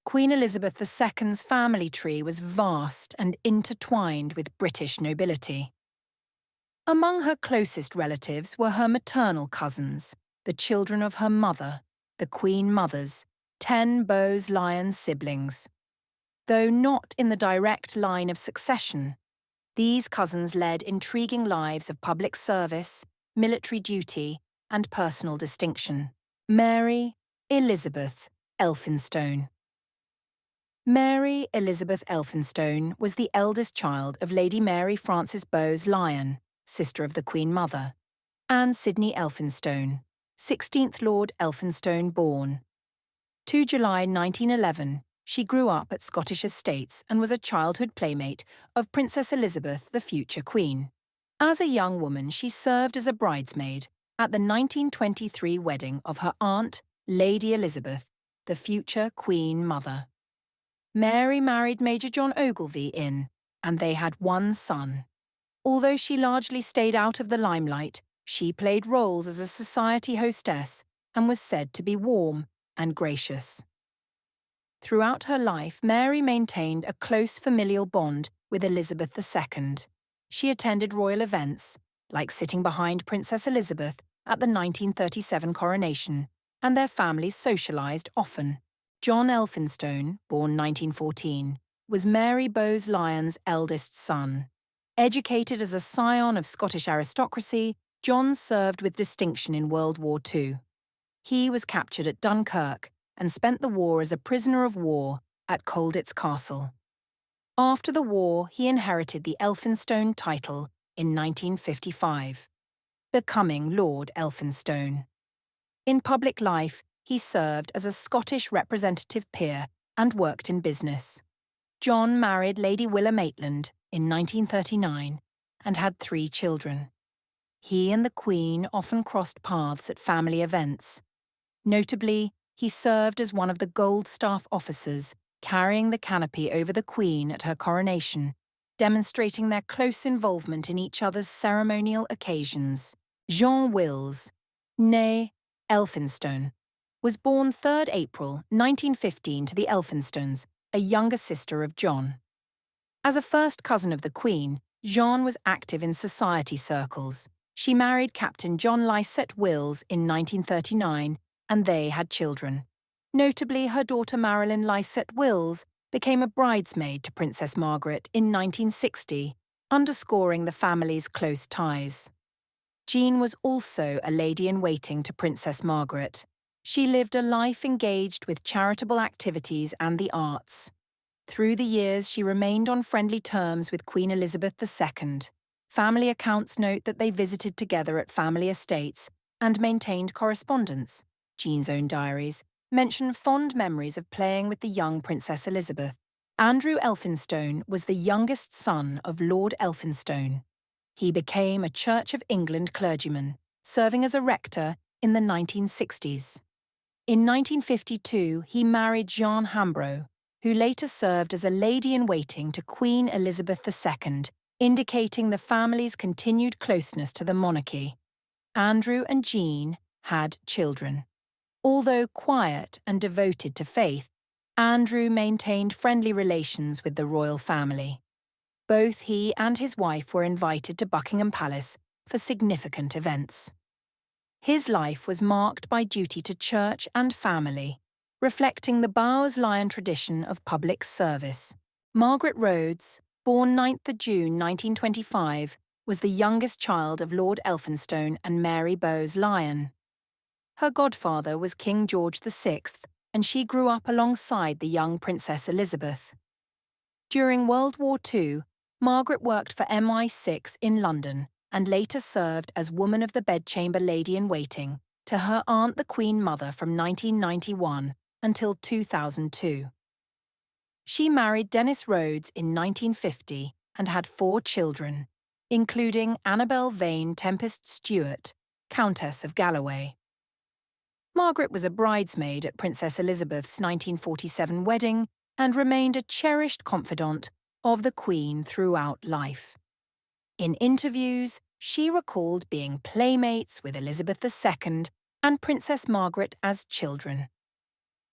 Queen Elizabeth II's family tree was vast and intertwined with British nobility. Among her closest relatives were her maternal cousins, the children of her mother, the Queen Mother's 10 Bowes-Lyon siblings. Though not in the direct line of succession, these cousins led intriguing lives of public service, military duty, and personal distinction. Mary Elizabeth Elphinstone. Mary Elizabeth Elphinstone was the eldest child of Lady Mary Frances Bowes-Lyon, sister of the Queen Mother, and Sidney Elphinstone, 16th Lord Elphinstone born. 2 July 1911, she grew up at Scottish estates and was a childhood playmate of Princess Elizabeth, the future Queen. As a young woman, she served as a bridesmaid at the 1923 wedding of her aunt, Lady Elizabeth, the future Queen Mother. Mary married Major John Ogilvy and they had one son. Although she largely stayed out of the limelight, she played roles as a society hostess and was said to be warm and gracious. Throughout her life, Mary maintained a close familial bond with Elizabeth II. She attended royal events, like sitting behind Princess Elizabeth at the 1937 coronation, and their families socialised often. John Elphinstone, born 1914, was Mary Bowes-Lyon's eldest son. Educated as a scion of Scottish aristocracy, John served with distinction in World War II. He was captured at Dunkirk and spent the war as a prisoner of war at Colditz Castle. After the war, he inherited the Elphinstone title in 1955, becoming Lord Elphinstone. In public life, he served as a Scottish representative peer and worked in business. John married Lady Willa Maitland in 1939 and had 3 children. He and the Queen often crossed paths at family events. Notably, he served as one of the Gold Staff officers carrying the canopy over the Queen at her coronation, demonstrating their close involvement in each other's ceremonial occasions. Jean Wills, née Elphinstone, was born 3rd April 1915 to the Elphinstones, a younger sister of John. As a first cousin of the Queen, Jean was active in society circles. She married Captain John Lycett Wills in 1939, and they had children. Notably, her daughter Marilyn Lycett Wills became a bridesmaid to Princess Margaret in 1960, underscoring the family's close ties. Jean was also a lady-in-waiting to Princess Margaret. She lived a life engaged with charitable activities and the arts. Through the years, she remained on friendly terms with Queen Elizabeth II. Family accounts note that they visited together at family estates and maintained correspondence. Jean's own diaries mention fond memories of playing with the young Princess Elizabeth. Andrew Elphinstone was the youngest son of Lord Elphinstone. He became a Church of England clergyman, serving as a rector in the 1960s. In 1952, he married Jean Hambro, who later served as a lady-in-waiting to Queen Elizabeth II, indicating the family's continued closeness to the monarchy. Andrew and Jean had children. Although quiet and devoted to faith, Andrew maintained friendly relations with the royal family. Both he and his wife were invited to Buckingham Palace for significant events. His life was marked by duty to church and family, reflecting the Bowes-Lyon tradition of public service. Margaret Rhodes, born 9th June 1925, was the youngest child of Lord Elphinstone and Mary Bowes-Lyon. Her godfather was King George VI, and she grew up alongside the young Princess Elizabeth. During World War II, Margaret worked for MI6 in London and later served as Woman of the Bedchamber Lady-in-Waiting to her aunt the Queen Mother from 1991 until 2002. She married Dennis Rhodes in 1950 and had 4 children, including Annabel Vane Tempest Stewart, Countess of Galloway. Margaret was a bridesmaid at Princess Elizabeth's 1947 wedding and remained a cherished confidant of the Queen throughout life. In interviews, she recalled being playmates with Elizabeth II and Princess Margaret as children.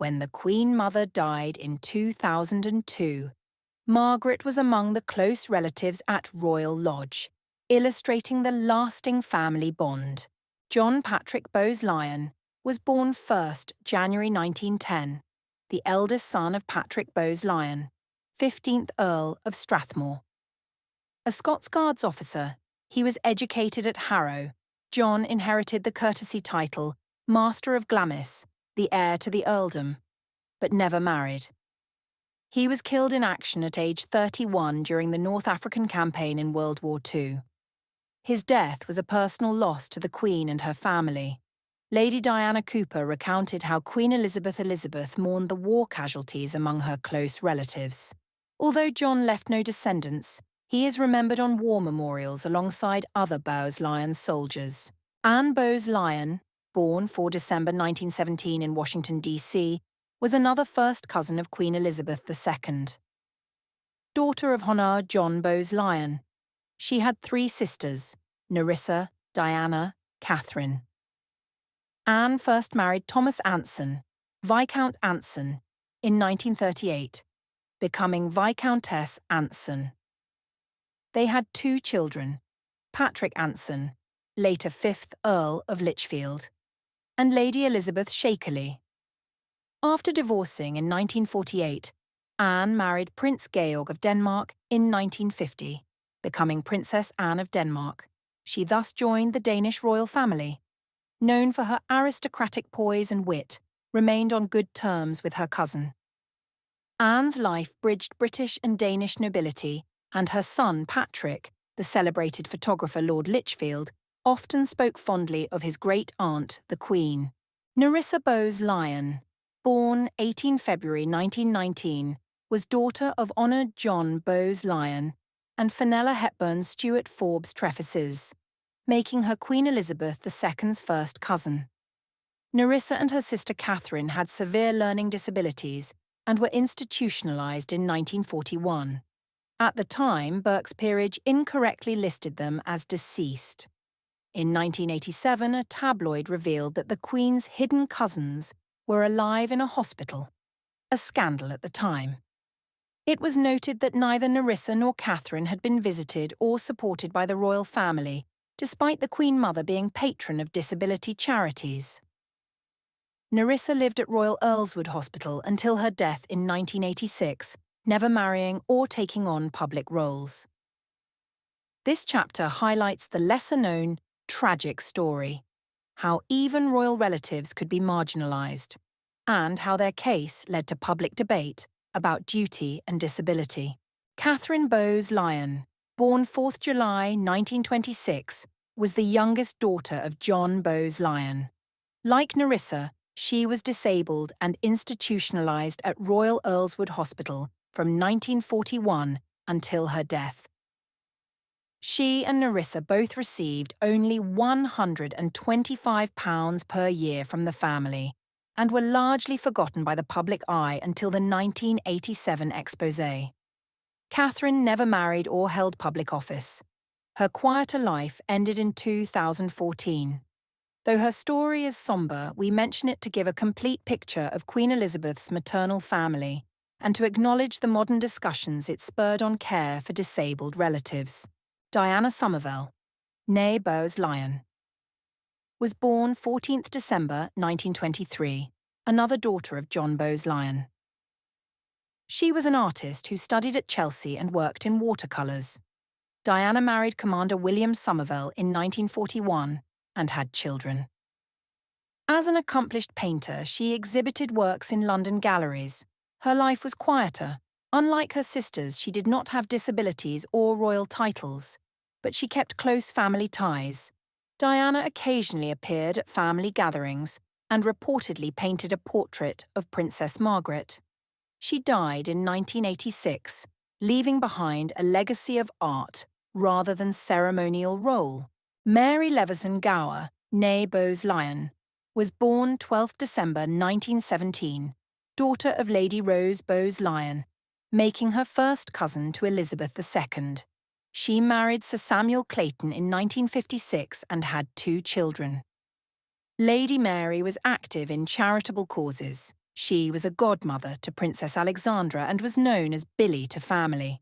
When the Queen Mother died in 2002, Margaret was among the close relatives at Royal Lodge, illustrating the lasting family bond. John Patrick Bowes-Lyon was born 1st January 1910, the eldest son of Patrick Bowes-Lyon, 15th Earl of Strathmore. A Scots Guards officer, he was educated at Harrow. John inherited the courtesy title Master of Glamis, the heir to the earldom, but never married. He was killed in action at age 31 during the North African campaign in World War II. His death was a personal loss to the Queen and her family. Lady Diana Cooper recounted how Queen Elizabeth mourned the war casualties among her close relatives. Although John left no descendants, he is remembered on war memorials alongside other Bowes-Lyon soldiers. Anne Bowes-Lyon, born 4 December 1917 in Washington, D.C., was another first cousin of Queen Elizabeth II. Daughter of Hon. John Bowes-Lyon, she had 3 sisters, Nerissa, Diana, Catherine. Anne first married Thomas Anson, Viscount Anson, in 1938, becoming Viscountess Anson. They had 2 children, Patrick Anson, later 5th Earl of Lichfield, and Lady Elizabeth Shakerley. After divorcing in 1948, Anne married Prince Georg of Denmark in 1950, becoming Princess Anne of Denmark. She thus joined the Danish royal family. Known for her aristocratic poise and wit, remained on good terms with her cousin. Anne's life bridged British and Danish nobility, and her son Patrick, the celebrated photographer Lord Lichfield, often spoke fondly of his great-aunt, the Queen. Nerissa Bowes-Lyon, born 18 February 1919, was daughter of Honoured John Bowes-Lyon and Fenella Hepburn Stuart Forbes Treffices, making her Queen Elizabeth II's first cousin. Nerissa and her sister Catherine had severe learning disabilities and were institutionalised in 1941. At the time, Burke's Peerage incorrectly listed them as deceased. In 1987, a tabloid revealed that the Queen's hidden cousins were alive in a hospital, a scandal at the time. It was noted that neither Nerissa nor Catherine had been visited or supported by the royal family, despite the Queen Mother being patron of disability charities. Nerissa lived at Royal Earlswood Hospital until her death in 1986, never marrying or taking on public roles. This chapter highlights the lesser-known, tragic story, how even royal relatives could be marginalised, and how their case led to public debate about duty and disability. Catherine Bowes-Lyon, born 4th July 1926, was the youngest daughter of John Bowes-Lyon. Like Nerissa, she was disabled and institutionalised at Royal Earlswood Hospital from 1941 until her death. She and Nerissa both received only £125 per year from the family and were largely forgotten by the public eye until the 1987 exposé. Catherine never married or held public office. Her quieter life ended in 2014. Though her story is sombre, we mention it to give a complete picture of Queen Elizabeth's maternal family and to acknowledge the modern discussions it spurred on care for disabled relatives. Diana Somerville, née Bowes-Lyon, was born 14th December 1923, another daughter of John Bowes-Lyon. She was an artist who studied at Chelsea and worked in watercolours. Diana married Commander William Somerville in 1941 and had children. As an accomplished painter, she exhibited works in London galleries. Her life was quieter. Unlike her sisters, she did not have disabilities or royal titles, but she kept close family ties. Diana occasionally appeared at family gatherings and reportedly painted a portrait of Princess Margaret. She died in 1986, leaving behind a legacy of art rather than ceremonial role. Mary Leveson Gower, née Bowes-Lyon, was born 12th December 1917, daughter of Lady Rose Bowes-Lyon, making her first cousin to Elizabeth II. She married Sir Samuel Clayton in 1956 and had 2 children. Lady Mary was active in charitable causes. She was a godmother to Princess Alexandra and was known as Billy to family.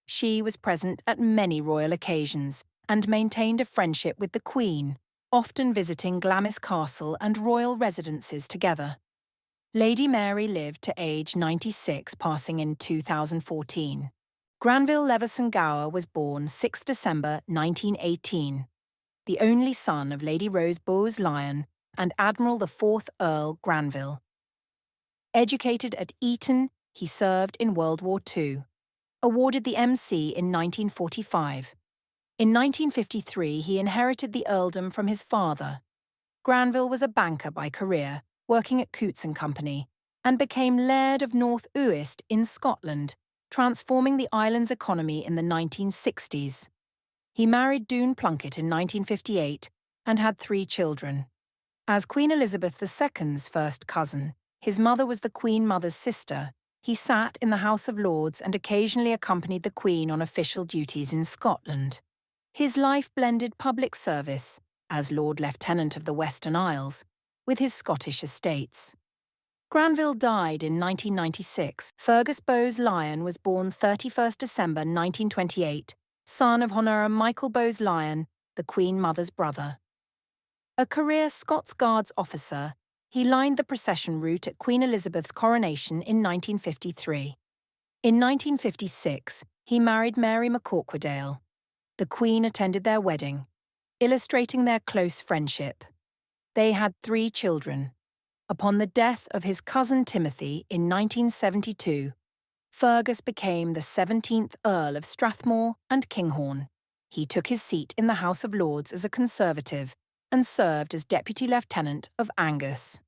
She was present at many royal occasions and maintained a friendship with the Queen, often visiting Glamis Castle and royal residences together. Lady Mary lived to age 96, passing in 2014. Granville Leveson Gower was born 6 December 1918, the only son of Lady Rose Bowes-Lyon and Admiral the 4th Earl Granville. Educated at Eton, he served in World War II. Awarded the MC in 1945. In 1953, he inherited the earldom from his father. Granville was a banker by career, working at Coutts and Company, and became Laird of North Uist in Scotland, transforming the island's economy in the 1960s. He married Doon Plunkett in 1958 and had 3 children. As Queen Elizabeth II's first cousin, his mother was the Queen Mother's sister. He sat in the House of Lords and occasionally accompanied the Queen on official duties in Scotland. His life blended public service, as Lord Lieutenant of the Western Isles, with his Scottish estates. Granville died in 1996. Fergus Bowes-Lyon was born 31 December 1928, son of Honour Michael Bowes-Lyon, the Queen Mother's brother. A career Scots Guards officer, he lined the procession route at Queen Elizabeth's coronation in 1953. In 1956, he married Mary McCorquodale. The Queen attended their wedding, illustrating their close friendship. They had 3 children. Upon the death of his cousin Timothy in 1972, Fergus became the 17th Earl of Strathmore and Kinghorn. He took his seat in the House of Lords as a Conservative and served as Deputy Lieutenant of Angus.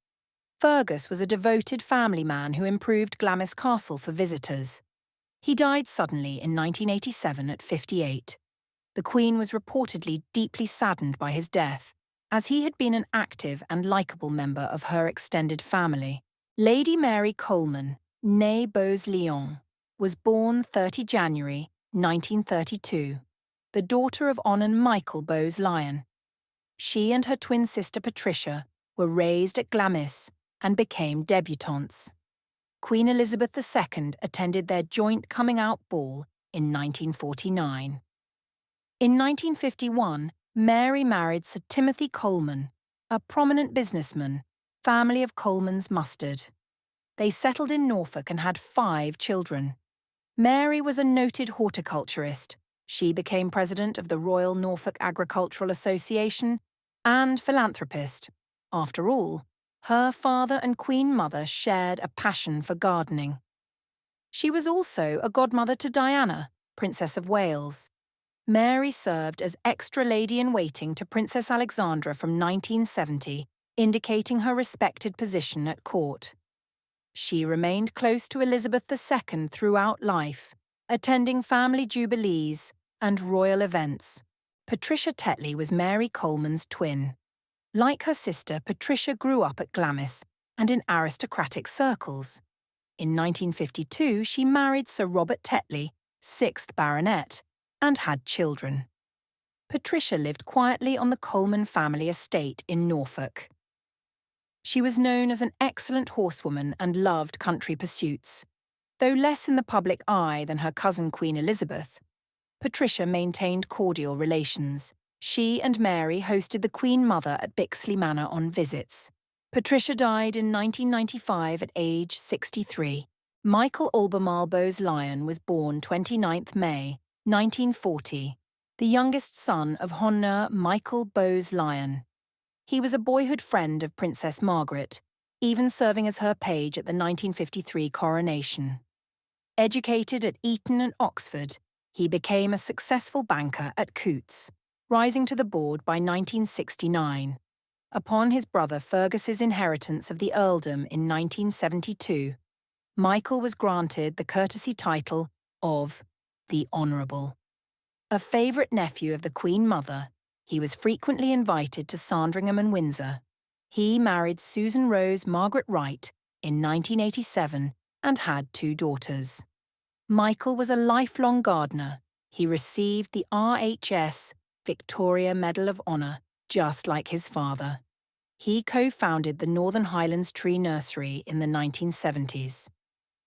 Fergus was a devoted family man who improved Glamis Castle for visitors. He died suddenly in 1987 at 58. The Queen was reportedly deeply saddened by his death, as he had been an active and likeable member of her extended family. Lady Mary Coleman, née Bowes-Lyon, was born 30 January 1932, the daughter of Honour Michael Bowes-Lyon. She and her twin sister Patricia were raised at Glamis and became debutantes. Queen Elizabeth II attended their joint coming-out ball in 1949. In 1951, Mary married Sir Timothy Coleman, a prominent businessman, family of Coleman's Mustard. They settled in Norfolk and had 5 children. Mary was a noted horticulturist. She became president of the Royal Norfolk Agricultural Association and philanthropist. After all, her father and Queen Mother shared a passion for gardening. She was also a godmother to Diana, Princess of Wales. Mary served as extra lady-in-waiting to Princess Alexandra from 1970, indicating her respected position at court. She remained close to Elizabeth II throughout life, attending family jubilees and royal events. Patricia Tetley was Mary Coleman's twin. Like her sister, Patricia grew up at Glamis and in aristocratic circles. In 1952, she married Sir Robert Tetley, 6th Baronet, and had children. Patricia lived quietly on the Coleman family estate in Norfolk. She was known as an excellent horsewoman and loved country pursuits. Though less in the public eye than her cousin Queen Elizabeth, Patricia maintained cordial relations. She and Mary hosted the Queen Mother at Bixley Manor on visits. Patricia died in 1995 at age 63. Michael Albemarle Bowes-Lyon was born 29th May, 1940, the youngest son of Honour Michael Bowes-Lyon. He was a boyhood friend of Princess Margaret, even serving as her page at the 1953 coronation. Educated at Eton and Oxford, he became a successful banker at Coutts, rising to the board by 1969. Upon his brother Fergus's inheritance of the earldom in 1972, Michael was granted the courtesy title of the Honourable. A favourite nephew of the Queen Mother, he was frequently invited to Sandringham and Windsor. He married Susan Rose Margaret Wright in 1987 and had 2 daughters. Michael was a lifelong gardener. He received the RHS Victoria Medal of Honour, just like his father. He co-founded the Northern Highlands Tree Nursery in the 1970s.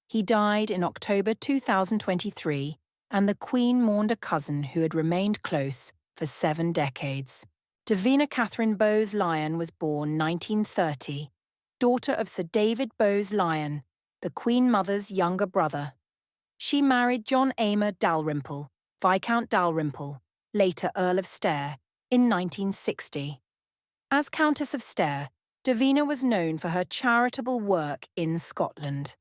He died in October 2023, and the Queen mourned a cousin who had remained close for 7 decades. Nerissa Catherine Bowes-Lyon was born 1930, daughter of Sir David Bowes-Lyon, the Queen Mother's younger brother. She married John Aymer Dalrymple, Viscount Dalrymple, later Earl of Stair, in 1960. As Countess of Stair, Davina was known for her charitable work in Scotland.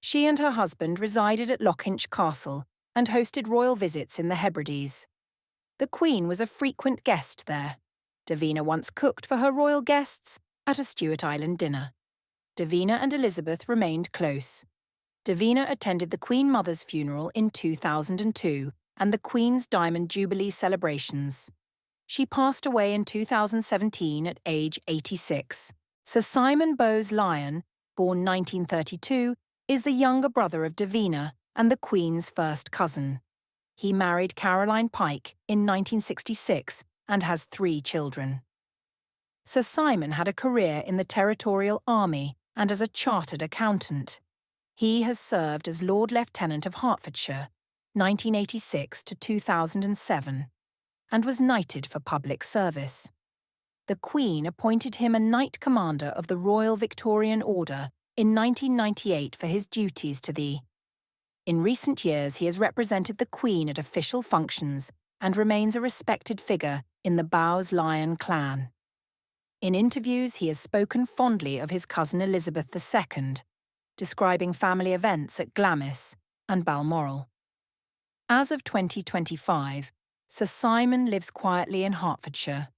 She and her husband resided at Lockhinch Castle and hosted royal visits in the Hebrides. The Queen was a frequent guest there. Davina once cooked for her royal guests at a Stewart Island dinner. Davina and Elizabeth remained close. Davina attended the Queen Mother's funeral in 2002 and the Queen's Diamond Jubilee celebrations. She passed away in 2017 at age 86. Sir Simon Bowes-Lyon, born 1932, is the younger brother of Davina and the Queen's first cousin. He married Caroline Pike in 1966 and has 3 children. Sir Simon had a career in the Territorial Army and as a chartered accountant. He has served as Lord Lieutenant of Hertfordshire, 1986 to 2007, and was knighted for public service. The Queen appointed him a Knight Commander of the Royal Victorian Order in 1998 for his duties to thee. In recent years, he has represented the Queen at official functions and remains a respected figure in the Bowes-Lyon clan. In interviews, he has spoken fondly of his cousin Elizabeth II, describing family events at Glamis and Balmoral. As of 2025, Sir Simon lives quietly in Hertfordshire,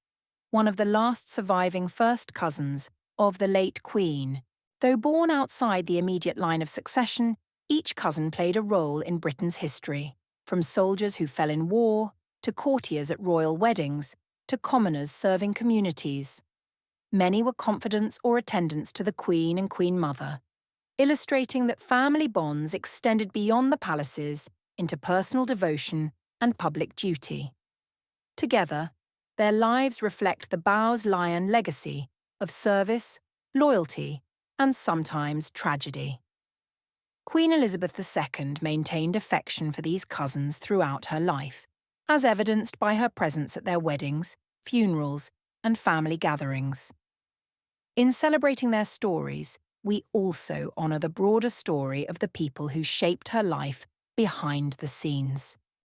one of the last surviving first cousins of the late Queen. Though born outside the immediate line of succession, each cousin played a role in Britain's history, from soldiers who fell in war, to courtiers at royal weddings, to commoners serving communities. Many were confidants or attendants to the Queen and Queen Mother, illustrating that family bonds extended beyond the palaces into personal devotion and public duty. Together, their lives reflect the Bowes-Lyon legacy of service, loyalty, and sometimes tragedy. Queen Elizabeth II maintained affection for these cousins throughout her life, as evidenced by her presence at their weddings, funerals, and family gatherings. In celebrating their stories, we also honour the broader story of the people who shaped her life behind the scenes.